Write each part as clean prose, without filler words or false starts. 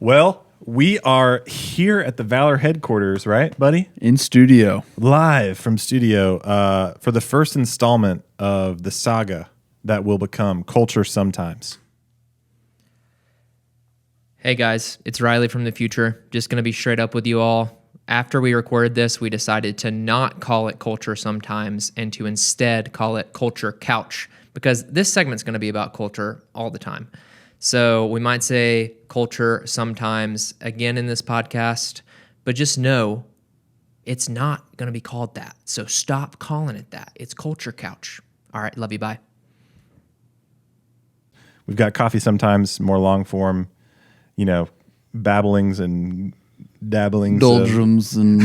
Well, we are here at the Valor headquarters, right, buddy? In studio. Live from studio for the first installment of the saga that will become Culture Sometimes. Hey guys, it's Riley from the future. Just going to be straight up with you all. After we recorded this, we decided to not call it Culture Sometimes and to instead call it Culture Couch, because this segment's going to be about culture all the time. So we might say culture sometimes again in this podcast, but just know it's not going to be called that. So stop calling it that. It's Culture Couch. All right, love you, bye. We've got coffee sometimes, more long form, babblings and dabblings. Doldrums and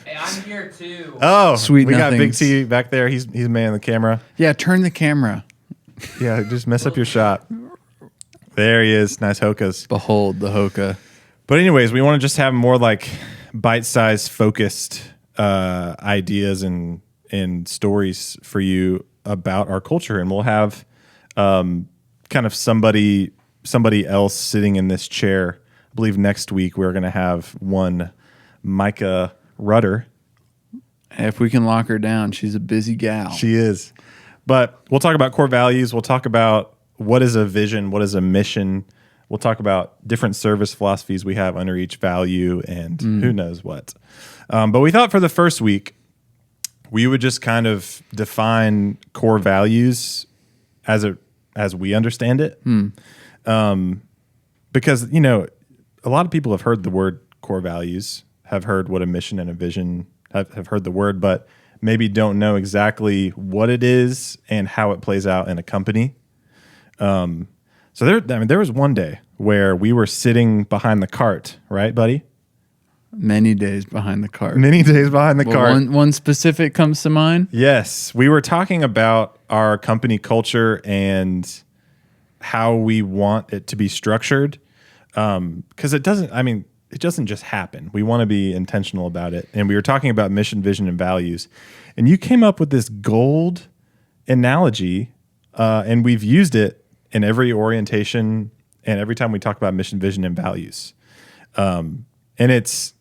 Hey, I'm here too. Oh, Sweet we got Big nothings. T back there. He's manning the camera. yeah, turn the camera. Yeah, just mess up your shot. There he is. Nice hokas. Behold the hoka. But anyways, we want to just have more like bite-sized, focused ideas and stories for you about our culture, and we'll have kind of somebody else sitting in this chair. I believe next week we're going to have one Micah Rudder. If we can lock her down, she's a busy gal. She is. But we'll talk about core values. We'll talk about what is a vision, what is a mission. We'll talk about different service philosophies we have under each value and who knows what. But we thought for the first week, we would just kind of define core values as we understand it. Because, a lot of people have heard the word core values, have heard what a mission and a vision, have heard the word, but maybe don't know exactly what it is and how it plays out in a company. So there was one day where we were sitting behind the cart, right, buddy? Many days behind the cart. Many days behind the cart. One specific comes to mind. Yes, we were talking about our company culture and how we want it to be structured. Because it doesn't just happen. We want to be intentional about it. And we were talking about mission, vision, and values. And you came up with this gold analogy, and we've used it in every orientation and every time we talk about mission, vision, and values. And it's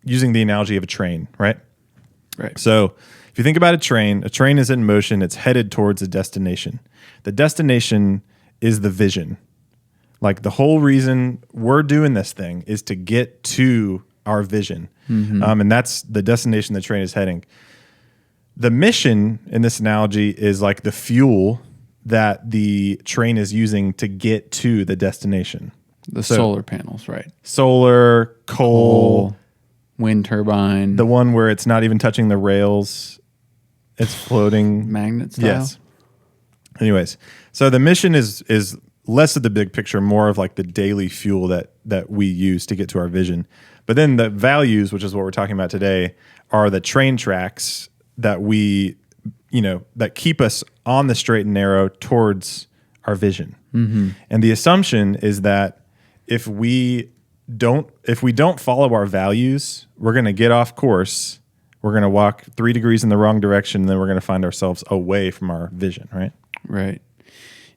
using the analogy of a train, right? Right. So if you think about a train is in motion. It's headed towards a destination. The destination is the vision. Like the whole reason we're doing this thing is to get to our vision. And that's the destination the train is heading. The mission in this analogy is like the fuel that the train is using to get to the destination. The solar panels, right? Solar, coal, wind turbine, the one where it's not even touching the rails. It's floating. magnet style. Yes. Anyways, so the mission is less of the big picture, more of like the daily fuel that we use to get to our vision. But then the values, which is what we're talking about today, are the train tracks that that keep us on the straight and narrow towards our vision. And the assumption is that if we don't follow our values, we're going to get off course. We're going to walk 3 degrees in the wrong direction, and then we're going to find ourselves away from our vision, right? Right.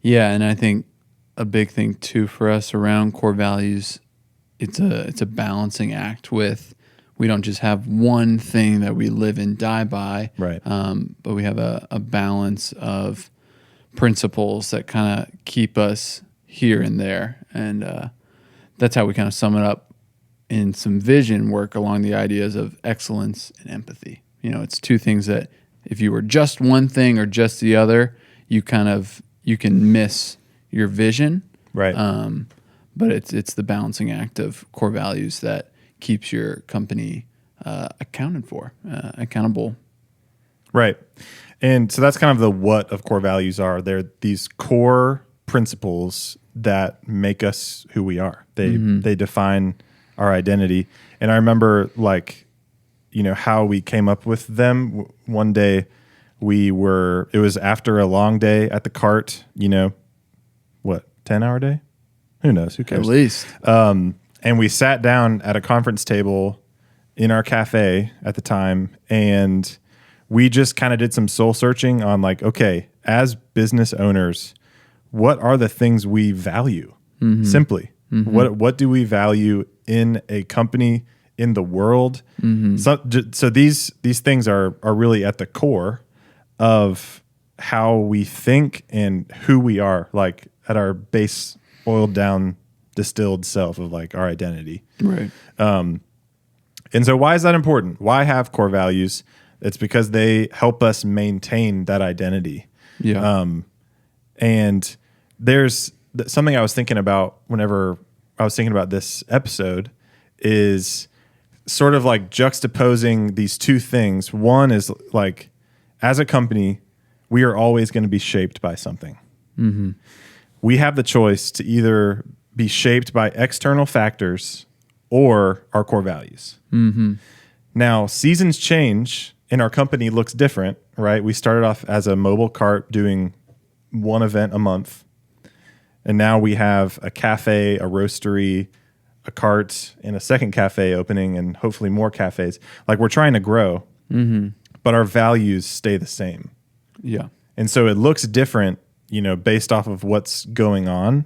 Yeah, and I think a big thing too for us around core values, it's a balancing act with, we don't just have one thing that we live and die by, Right. But we have a balance of principles that kind of keep us here and there. And that's how we kind of sum it up in some vision work along the ideas of excellence and empathy. It's two things that if you were just one thing or just the other, you can miss your vision. Right. But it's the balancing act of core values that keeps your company accountable. Right. And so that's kind of the what of core values are. They're these core principles that make us who we are. They define our identity. And I remember how we came up with them. One day it was after a long day at the cart, 10-hour day? Who knows? Who cares? At least. And we sat down at a conference table in our cafe at the time, and we just kind of did some soul searching on as business owners, what are the things we value? Simply, What do we value in a company, in the world? So these things are really at the core of how we think and who we are, like at our base, oiled down, distilled self of like our identity. Right. And so why is that important? Why have core values? It's because they help us maintain that identity. Yeah. And there's something I was thinking about whenever I was thinking about this episode is sort of like juxtaposing these two things. One is like, as a company, we are always going to be shaped by something. We have the choice to either be shaped by external factors or our core values. Now, seasons change and our company looks different, right? We started off as a mobile cart doing one event a month. And now we have a cafe, a roastery, a cart, and a second cafe opening, and hopefully more cafes. Like we're trying to grow, but our values stay the same. Yeah. And so it looks different, based off of what's going on.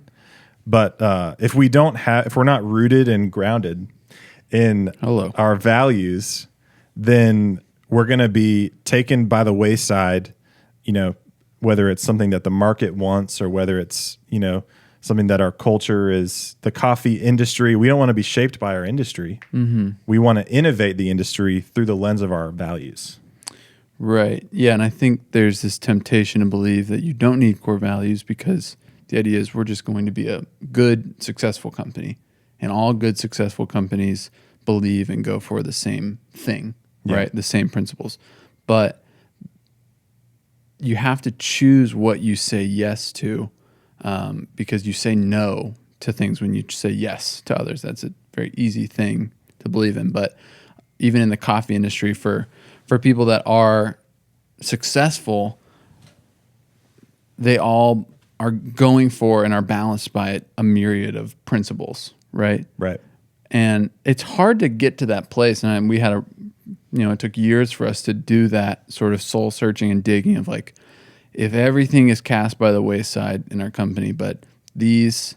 But if we're not rooted and grounded in our values, then we're going to be taken by the wayside, whether it's something that the market wants or whether it's, something that our culture is, the coffee industry. We don't want to be shaped by our industry. We want to innovate the industry through the lens of our values. Right. Yeah. And I think there's this temptation to believe that you don't need core values because the idea is we're just going to be a good, successful company. And all good, successful companies believe and go for the same thing, right? The same principles. But you have to choose what you say yes to, because you say no to things when you say yes to others. That's a very easy thing to believe in. But even in the coffee industry, for people that are successful, they all are going for and are balanced by a myriad of principles, right? Right. And it's hard to get to that place. And we had it took years for us to do that sort of soul searching and digging of like, if everything is cast by the wayside in our company, but these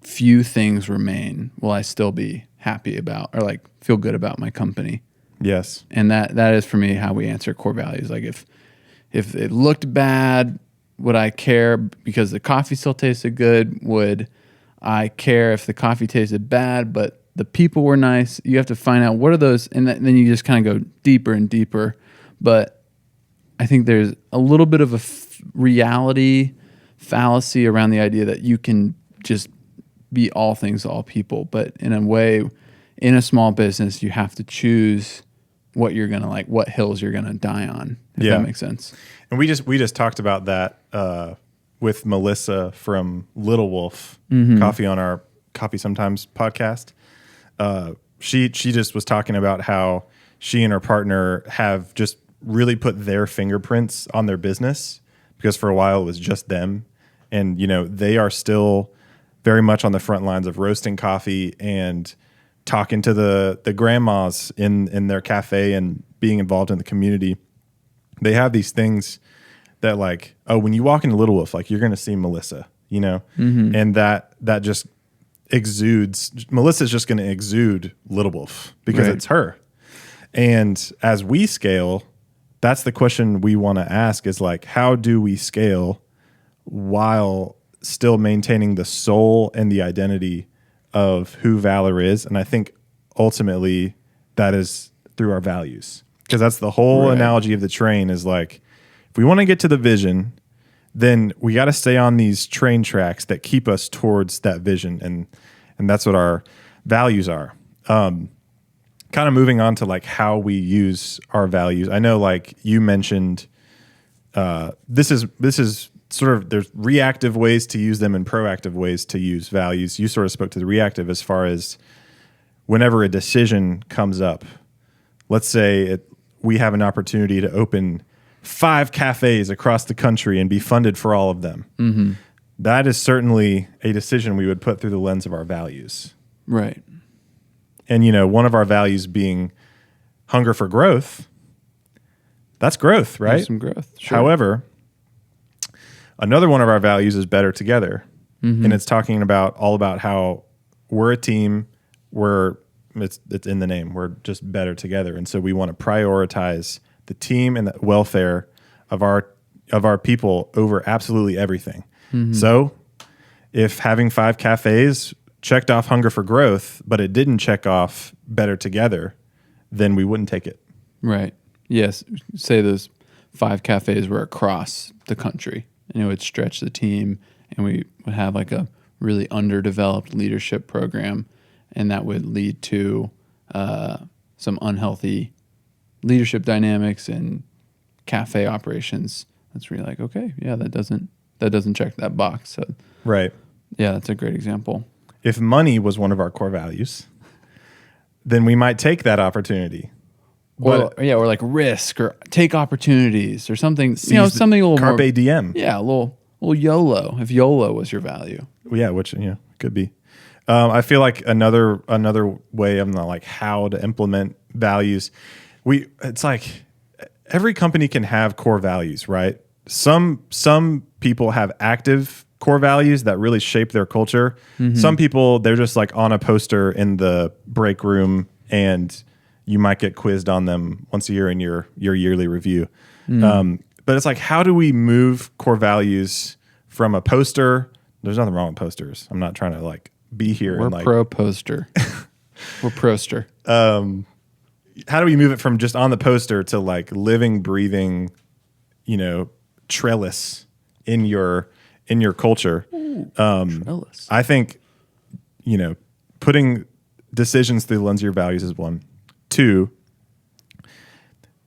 few things remain, will I still be happy about or like feel good about my company? Yes. And that is for me how we answer core values. Like if it looked bad, would I care because the coffee still tasted good? Would I care if the coffee tasted bad, but the people were nice? You have to find out what are those, and then you just kind of go deeper and deeper. But I think there's a little bit of a reality fallacy around the idea that you can just be all things to all people. But in a way, in a small business, you have to choose what you're going to like, what hills you're going to die on, if that makes sense. And we just talked about that with Melissa from Little Wolf Coffee on our Coffee Sometimes podcast. She just was talking about how she and her partner have just really put their fingerprints on their business because for a while it was just them. And, they are still very much on the front lines of roasting coffee and talking to the grandmas in their cafe and being involved in the community. They have these things that like, when you walk into Little Wolf, like you're going to see Melissa, and that just exudes. Melissa's just going to exude Little Wolf because it's her. And as we scale, that's the question we want to ask is like, how do we scale while still maintaining the soul and the identity of who Valor is? And I think ultimately that is through our values, because that's the whole analogy of the train is like, if we want to get to the vision, then we got to stay on these train tracks that keep us towards that vision. And that's what our values are. Kind of moving on to like how we use our values. I know like you mentioned, this is sort of, there's reactive ways to use them and proactive ways to use values. You sort of spoke to the reactive as far as whenever a decision comes up. Let's say we have an opportunity to open 5 cafes across the country and be funded for all of them. That is certainly a decision we would put through the lens of our values. Right. And, one of our values being hunger for growth, that's growth, right? There's some growth. Sure. However, another one of our values is better together. and it's talking about all about how we're a team. It's in the name. We're just better together, and so we want to prioritize the team and the welfare of our people over absolutely everything. So, if having 5 cafes checked off hunger for growth, but it didn't check off better together, then we wouldn't take it. Right. Yes. Say those 5 cafes were across the country, and it would stretch the team, and we would have like a really underdeveloped leadership program, and that would lead to some unhealthy leadership dynamics and cafe operations. That's really like, okay, yeah, that doesn't check that box. So Right. yeah, that's a great example. If money was one of our core values, then we might take that opportunity. Or like risk or take opportunities or something. Something a little Carpe more. diem. Yeah, a little YOLO. If YOLO was your value. Yeah, which could be. I feel like another way of like how to implement values. It's like every company can have core values, right? Some people have active core values that really shape their culture. Some people, they're just like on a poster in the break room, and you might get quizzed on them once a year in your yearly review. But it's like, how do we move core values from a poster? There's nothing wrong with posters. I'm not trying to like be here. We're and like, pro poster. We're proster. how do we move it from just on the poster to like living, breathing, trellis in your culture? Trellis. I think, putting decisions through the lens of your values is one. 2,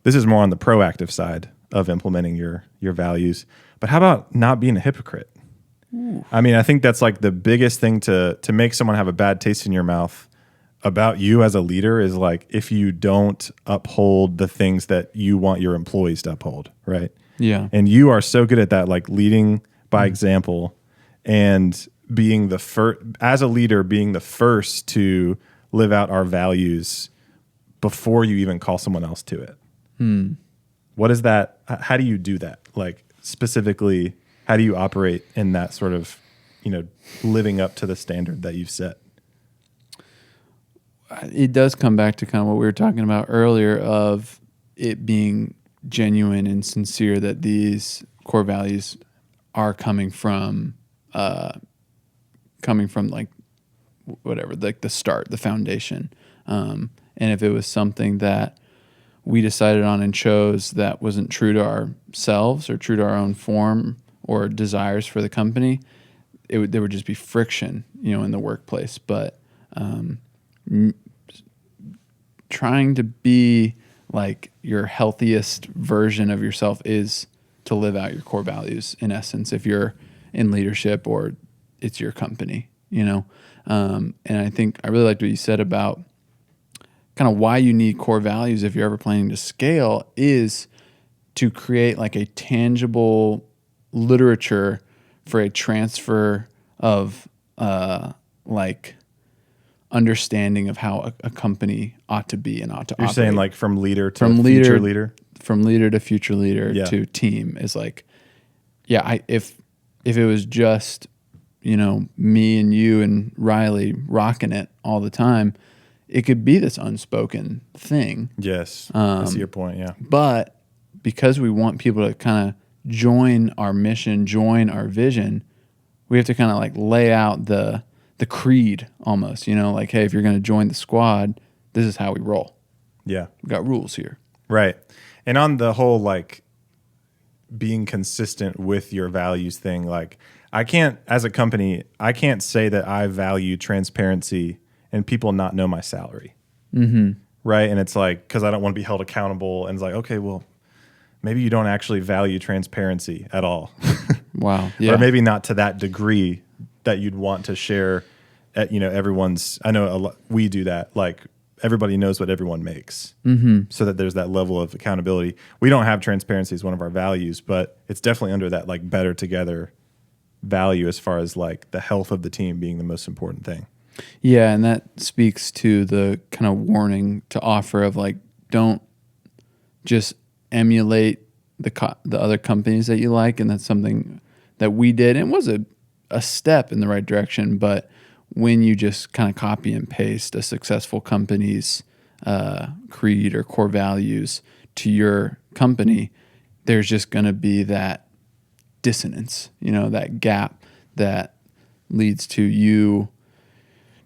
this is more on the proactive side of implementing your values. But how about not being a hypocrite? Ooh. I mean, I think that's like the biggest thing to make someone have a bad taste in your mouth about you as a leader is like if you don't uphold the things that you want your employees to uphold, right? Yeah. And you are so good at that, like leading by example and being the first, as a leader, being the first to live out our values before you even call someone else to it. What is that? How do you do that? Like specifically, how do you operate in that sort of, living up to the standard that you've set? It does come back to kind of what we were talking about earlier of it being genuine and sincere that these core values are coming from like whatever, like the start, the foundation. And if it was something that we decided on and chose that wasn't true to ourselves or true to our own form or desires for the company, there would just be friction, in the workplace. But trying to be like your healthiest version of yourself is to live out your core values in essence, if you're in leadership or it's your company, and I think I really liked what you said about kind of why you need core values if you're ever planning to scale is to create like a tangible literature for a transfer of like understanding of how a company ought to be and ought to You're operate. saying like from leader to future leader? From leader to future leader to team is like, if it was just, me and you and Riley rocking it all the time, it could be this unspoken thing. Yes. I see your point. Yeah. But because we want people to kind of join our mission, join our vision, we have to kind of like lay out the creed almost, like, hey, if you're going to join the squad, this is how we roll. Yeah. We got rules here. Right. And on the whole, like being consistent with your values thing, like as a company, I can't say that I value transparency and people not know my salary. Mm-hmm. Right. And it's like, because I don't want to be held accountable. And it's like, okay, well, maybe you don't actually value transparency at all. Wow. Yeah. Or maybe not to that degree that you'd want to share at, everyone's, I know we do that. Like everybody knows what everyone makes, so that there's that level of accountability. We don't have transparency as one of our values, but it's definitely under that like better together value as far as like the health of the team being the most important thing. Yeah, and that speaks to the kind of warning to offer of like, don't just emulate the other companies that you like, and that's something that we did. And it was a a step in the right direction. But when you just kind of copy and paste a successful company's creed or core values to your company, there's just going to be that dissonance, that gap that leads to you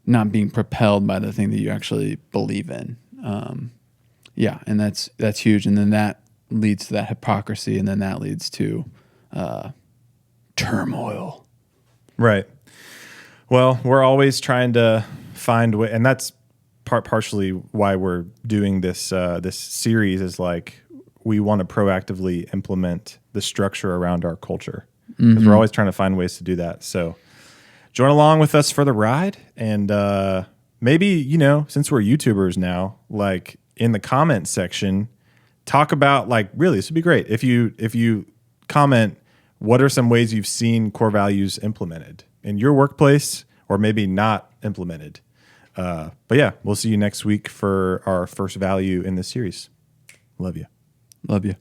not being propelled by the thing that you actually believe in. And that's huge. And then that leads to that hypocrisy, and then that leads to turmoil. Right. Well, we're always trying to find way, and that's partially why we're doing this this series, is like we want to proactively implement the structure around our culture, because we're always trying to find ways to do that. So join along with us for the ride, and maybe, since we're YouTubers now, like in the comment section, talk about, like, really, this would be great if you comment what are some ways you've seen core values implemented in your workplace, or maybe not implemented. But yeah, we'll see you next week for our first value in this series. Love you. Love you.